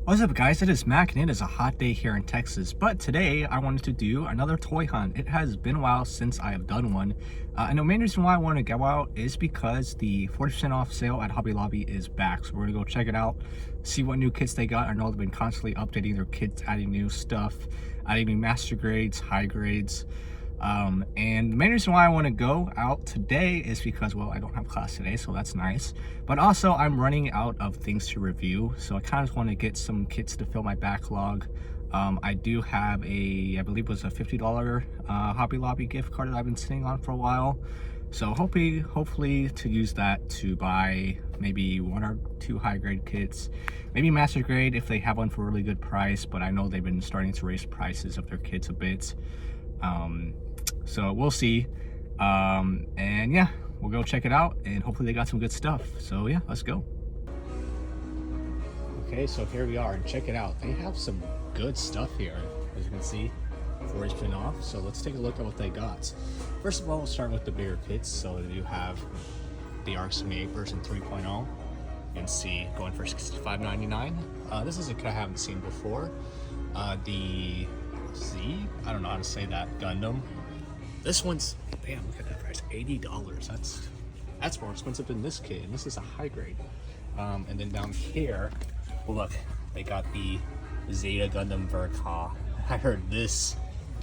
What's up, guys? It is Mac and it is a hot day here in Texas, but today I wanted to do another toy hunt. It has been a while since I have done one, and the main reason why I want to go out is because the 40% off sale at Hobby Lobby is back. So we're gonna go check it out, see what new kits they got. I know they've been constantly updating their kits, adding new stuff, adding new master grades, high grades. And the main reason why I want to go out today is because, well, I don't have class today, so that's nice. But also I'm running out of things to review, so I kind of want to get some kits to fill my backlog. I do have I believe it was a $50 Hobby Lobby gift card that I've been sitting on for a while. So hopefully to use that to buy maybe one or two high grade kits, maybe master grade if they have one for a really good price, but I know they've been starting to raise prices of their kits a bit. So we'll see, and yeah, we'll go check it out and hopefully they got some good stuff. So yeah, let's go. Okay, so here we are, and check it out. They have some good stuff here, as you can see, 40% off. So let's take a look at what they got. First of all, we'll start with the bigger kits. So they do have the ARC-78 version 3.0. You can see going for $65.99. This is a kit I haven't seen before. The Z, I don't know how to say that, Gundam. This one's, damn, look at that price, $80. That's more expensive than this kit, and this is a high grade. And then down here, well, look, they got the Zeta Gundam Verka. I heard this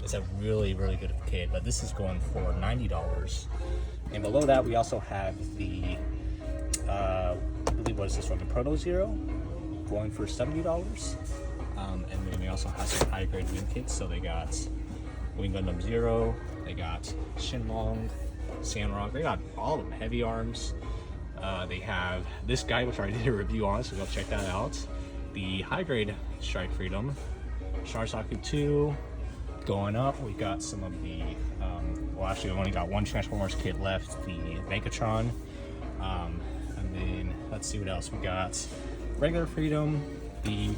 is a really good kit, but this is going for $90. And below that, we also have the, I believe, what is this one, the Proto Zero, going for $70. And then we also have some high grade wing kits. So they got Wing Gundam Zero, they got Shenlong, Sandrock, they got all of them, heavy arms. They have this guy, which I already did a review on, so go check that out. The high grade Strike Freedom, Sharasaku 2. Going up, we got some of the, well, actually, I only got one Transformers kit left, the Megatron. And then let's see what else we got. Regular Freedom, the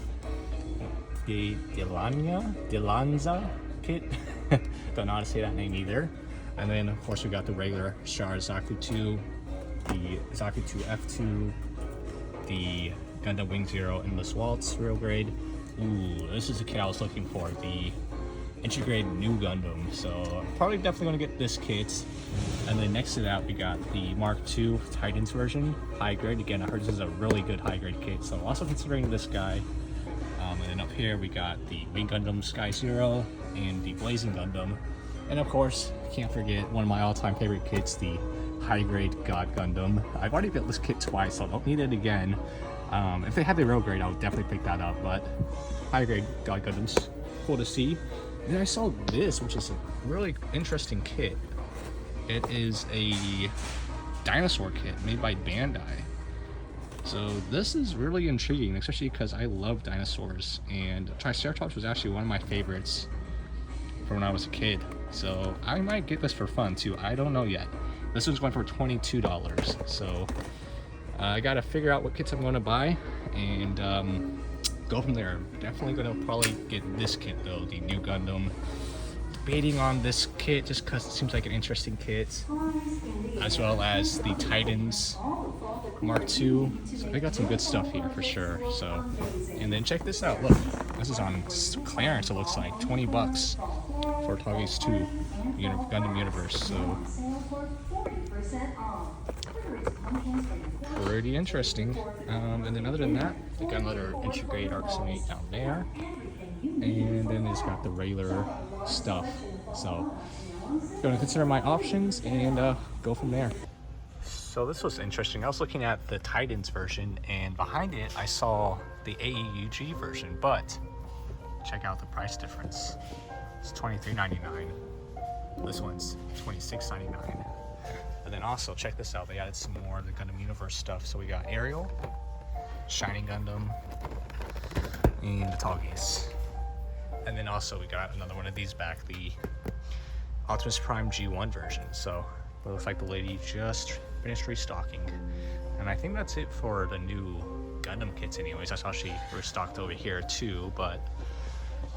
Dilanza kit. Don't know how to say that name either. And then of course we got the regular Char Zaku 2, the Zaku 2 F2, the Gundam Wing Zero Endless Waltz real grade. Ooh, this is the kit I was looking for, the Integrate New Gundam. So I'm probably definitely gonna get this kit. And then next to that we got the Mark II Titans version, high grade. Again, I heard this is a really good high grade kit, so I'm also considering this guy. And then up here we got the Wing Gundam Sky Zero and the Blazing Gundam. And of course, can't forget one of my all-time favorite kits, the high grade God Gundam. I've already built this kit twice, so I don't need it again. If they had the real grade, I would definitely pick that up, but high grade God Gundam's cool to see. And then I saw this, which is a really interesting kit. It is a dinosaur kit made by Bandai. So this is really intriguing, especially because I love dinosaurs, and Triceratops was actually one of my favorites from when I was a kid. So I might get this for fun too, I don't know yet. This one's going for $22, so I gotta figure out what kits I'm gonna buy and go from there. Definitely gonna probably get this kit though, the New Gundam. Debating on this kit just because it seems like an interesting kit, as well as the Titans Mark II. So they got some good stuff here for sure. So, and then check this out. Look, this is on clearance. It looks like $20 for Target's 2 Gundam Universe. So pretty interesting. And then other than that, we got another Integrate ARC-78 down there. And then it's got the regular stuff. So gonna consider my options and go from there. So this was interesting. I was looking at the Titans version, and behind it I saw the AEUG version, but check out the price difference. It's $23.99. This one's $26.99. And then also check this out, they added some more of the Gundam Universe stuff. So we got Ariel, Shining Gundam, and the Tallgeese. And then also we got another one of these back, the Optimus Prime G1 version. So it looks like the lady just finished restocking. And I think that's it for the new Gundam kits anyways. I saw she restocked over here too, but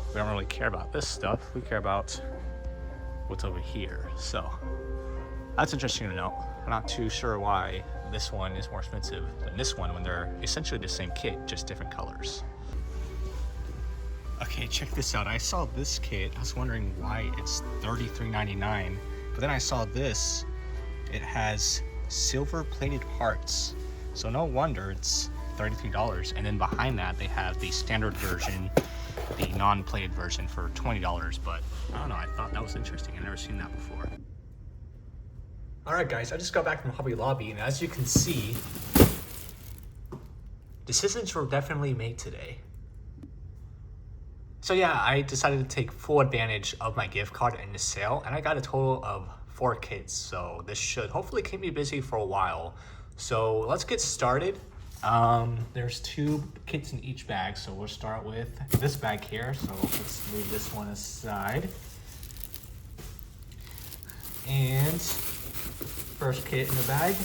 we don't really care about this stuff. We care about what's over here. So that's interesting to know. I'm not too sure why this one is more expensive than this one when they're essentially the same kit, just different colors. Okay, check this out. I saw this kit. I was wondering why it's $33.99, but then I saw this. It has silver plated parts, so no wonder it's $33. And then behind that they have the standard version, the non-plated version for $20. But I don't know, I thought that was interesting. I've never seen that before. Alright guys, I just got back from Hobby Lobby, and as you can see, decisions were definitely made today. So yeah, I decided to take full advantage of my gift card in the sale, and I got a total of 4 kits, so this should hopefully keep me busy for a while. So let's get started. There's 2 kits in each bag, so we'll start with this bag here. So let's move this one aside. And first kit in the bag.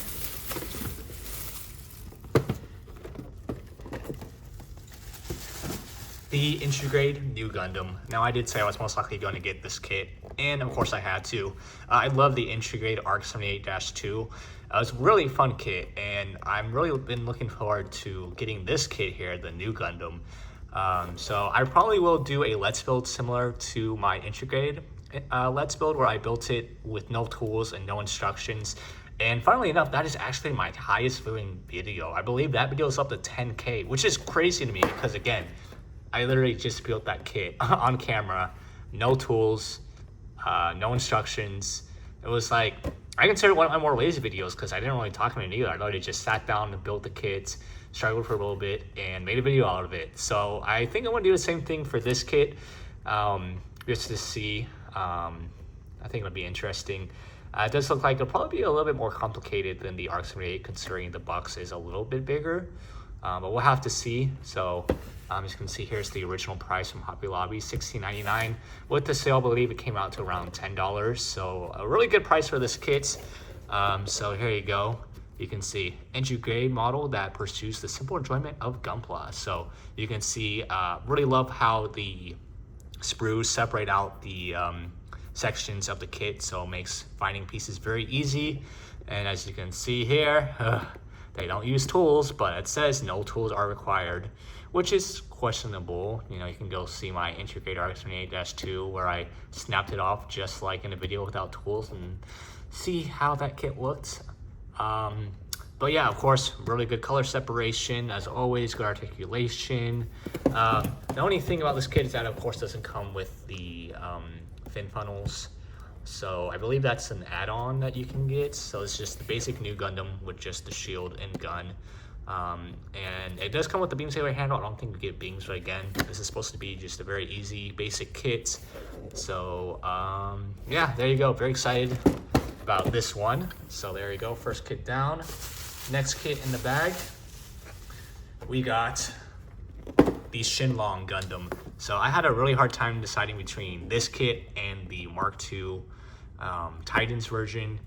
The Intrigrade New Gundam. Now I did say I was most likely going to get this kit, and of course I had to. I love the Intrigrade ARC 78-2. It's a really fun kit, and I'm really been looking forward to getting this kit here, the New Gundam. So I probably will do a Let's Build similar to my Intrigrade Let's Build, where I built it with no tools and no instructions. And funnily enough, that is actually my highest viewing video. I believe that video is up to 10K, which is crazy to me because, again, I literally just built that kit on camera, no tools, no instructions. It was like, I consider it one of my more lazy videos because I didn't really talk about it either. I literally just sat down and built the kit, struggled for a little bit, and made a video out of it. So I think I'm gonna do the same thing for this kit, just to see. I think it'll be interesting. It does look like it'll probably be a little bit more complicated than the ARC 78, considering the box is a little bit bigger. But we'll have to see. So as you can see, here's the original price from Hobby Lobby, $16.99. With the sale, I believe it came out to around $10. So a really good price for this kit. So here you go. You can see Intrigrade model that pursues the simple enjoyment of Gunpla. So you can see, really love how the sprues separate out the sections of the kit, so it makes finding pieces very easy. And as you can see here, they don't use tools, but it says no tools are required, which is questionable. You know, you can go see my Intrigrade ARC 78-2 where I snapped it off just like in a video without tools and see how that kit looked. But yeah, of course, really good color separation, as always, good articulation. The only thing about this kit is that, of course, doesn't come with the fin funnels. So I believe that's an add-on that you can get. So it's just the basic New Gundam with just the shield and gun. And it does come with the beam saber handle. I don't think we get beams, but again, this is supposed to be just a very easy, basic kit. So yeah, there you go. Very excited about this one. So there you go, first kit down. Next kit in the bag, we got the Shenlong Gundam. So I had a really hard time deciding between this kit and the Mark II Titans version,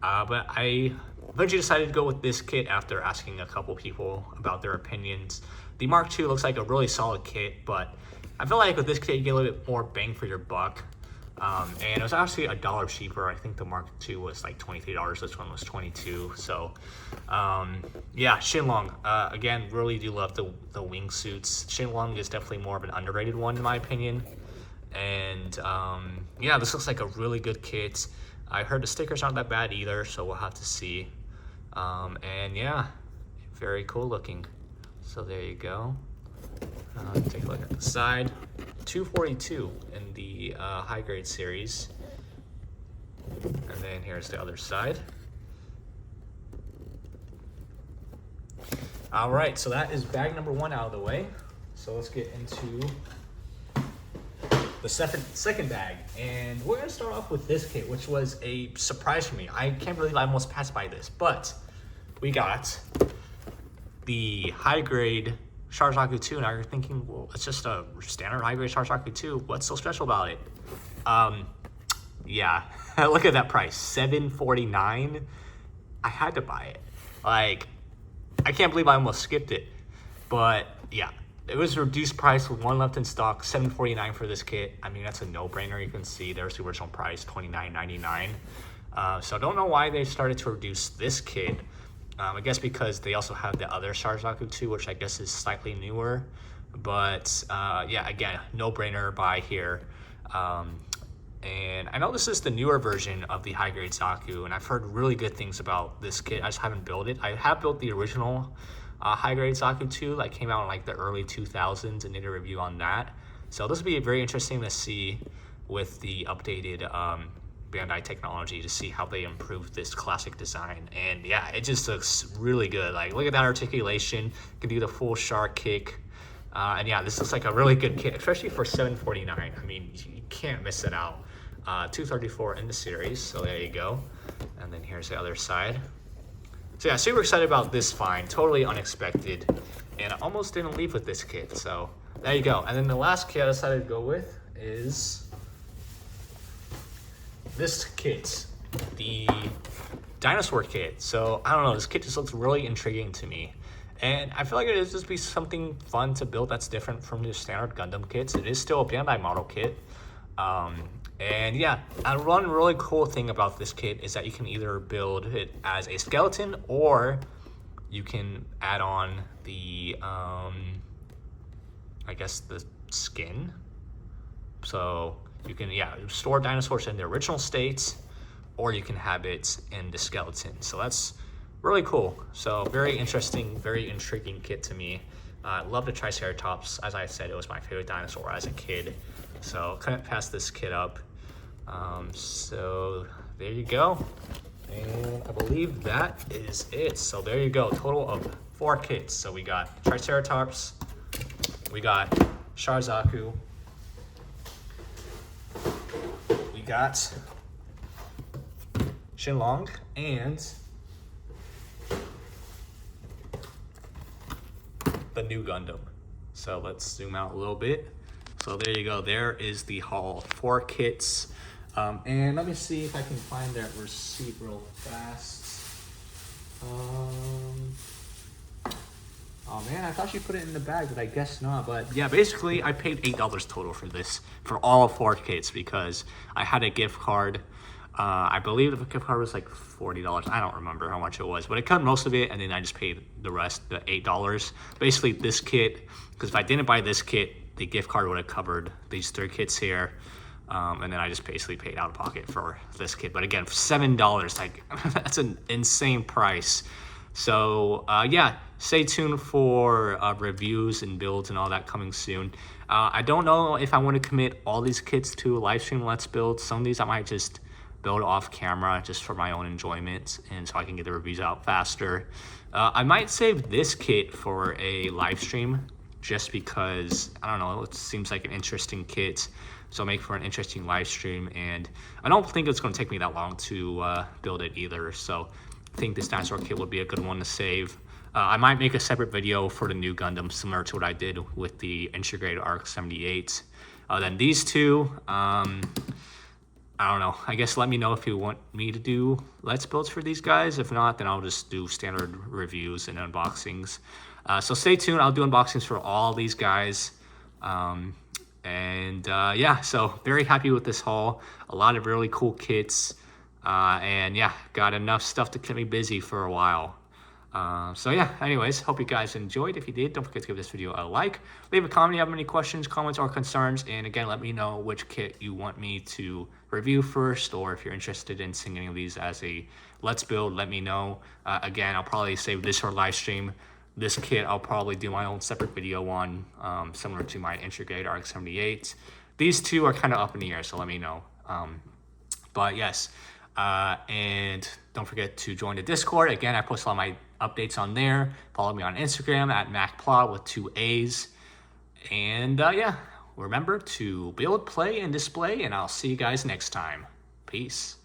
but I eventually decided to go with this kit after asking a couple people about their opinions. The Mark II looks like a really solid kit, but I feel like with this kit you get a little bit more bang for your buck. And it was actually $1 cheaper. I think the Mark II was like $23. This one was $22. So yeah, Shenlong. Again, really do love the wingsuits. Shenlong is definitely more of an underrated one in my opinion. And yeah, this looks like a really good kit. I heard the stickers aren't that bad either, so we'll have to see. And yeah, very cool looking. So there you go. Take a look at the side. 242 in the high grade series. And then here's the other side. All right, so that is bag number 1 out of the way. So let's get into the second bag. And we're gonna start off with this kit, which was a surprise for me. I can't believe I almost passed by this, but we got the high grade Sharsaku 2. Now you're thinking, well, it's just a standard high grade Sharsaku 2. What's so special about it? Yeah, look at that price, $749. I had to buy it. Like, I can't believe I almost skipped it. But yeah, it was a reduced price with 1 left in stock, $749 for this kit. I mean, that's a no-brainer. You can see there's the original price, $29.99. So I don't know why they started to reduce this kit. I guess because they also have the other Sharsaku 2, which I guess is slightly newer. But yeah, again, no-brainer buy here. And I know this is the newer version of the high-grade Zaku, and I've heard really good things about this kit. I just haven't built it. I have built the original high-grade Zaku 2 that came out in like the early 2000s and did a review on that. So this will be very interesting to see with the updated Bandai technology, to see how they improve this classic design. And yeah, it just looks really good. Like, look at that articulation. You can do the full shark kick. And yeah, this looks like a really good kit, especially for $749. I mean, you can't miss it out. 234 in the series, so there you go. And then here's the other side. So yeah, super excited about this find, totally unexpected, and I almost didn't leave with this kit, so there you go. And then the last kit I decided to go with is this kit, the dinosaur kit. So I don't know, this kit just looks really intriguing to me. And I feel like it is just be something fun to build that's different from the standard Gundam kits. It is still a Bandai model kit. And yeah, and one really cool thing about this kit is that you can either build it as a skeleton, or you can add on the, I guess the skin. So you can, yeah, store dinosaurs in their original states, or you can have it in the skeleton. So that's really cool. So very interesting, very intriguing kit to me. I love the Triceratops. As I said, it was my favorite dinosaur as a kid. So couldn't pass this kit up. So there you go. And I believe that is it. So there you go, total of 4 kits. So we got Triceratops, we got Char Zaku, we got Shenlong, and the new Gundam. So let's zoom out a little bit. So there you go, there is the haul, 4 kits. And let me see if I can find that receipt real fast. Oh man, I thought she put it in the bag, but I guess not. But yeah, basically I paid $8 total for this, for all 4 kits, because I had a gift card. I believe the gift card was like $40. I don't remember how much it was, but it cut most of it, and then I just paid the rest, the $8. Basically this kit, because if I didn't buy this kit, the gift card would have covered these 3 kits here. And then I just basically paid out of pocket for this kit. But again, for $7, like that's an insane price. So yeah, stay tuned for reviews and builds and all that coming soon. I don't know if I want to commit all these kits to a live stream Let's Build. Some of these I might just build off camera just for my own enjoyment, and so I can get the reviews out faster. I might save this kit for a live stream, just because, I don't know, it seems like an interesting kit. So make for an interesting live stream, and I don't think it's going to take me that long to build it either. So I think this dinosaur kit would be a good one to save. I might make a separate video for the new Gundam, similar to what I did with the integrated ARC 78. Then these two, I don't know. I guess let me know if you want me to do Let's Builds for these guys. If not, then I'll just do standard reviews and unboxings. So stay tuned. I'll do unboxings for all these guys. Yeah, so very happy with this haul. A lot of really cool kits. And yeah, got enough stuff to keep me busy for a while. So yeah, anyways, hope you guys enjoyed. If you did, don't forget to give this video a like. Leave a comment if you have any questions, comments, or concerns. And again, let me know which kit you want me to review first, or if you're interested in seeing any of these as a Let's Build, let me know. Again, I'll probably save this for live stream. This kit I'll probably do my own separate video on, similar to my integrated ARC 78. These two are kind of up in the air, so let me know. But yes, and don't forget to join the Discord. Again, I post all my updates on there. Follow me on Instagram at MacPlot with 2 A's. And yeah, remember to build, play, and display, and I'll see you guys next time. Peace.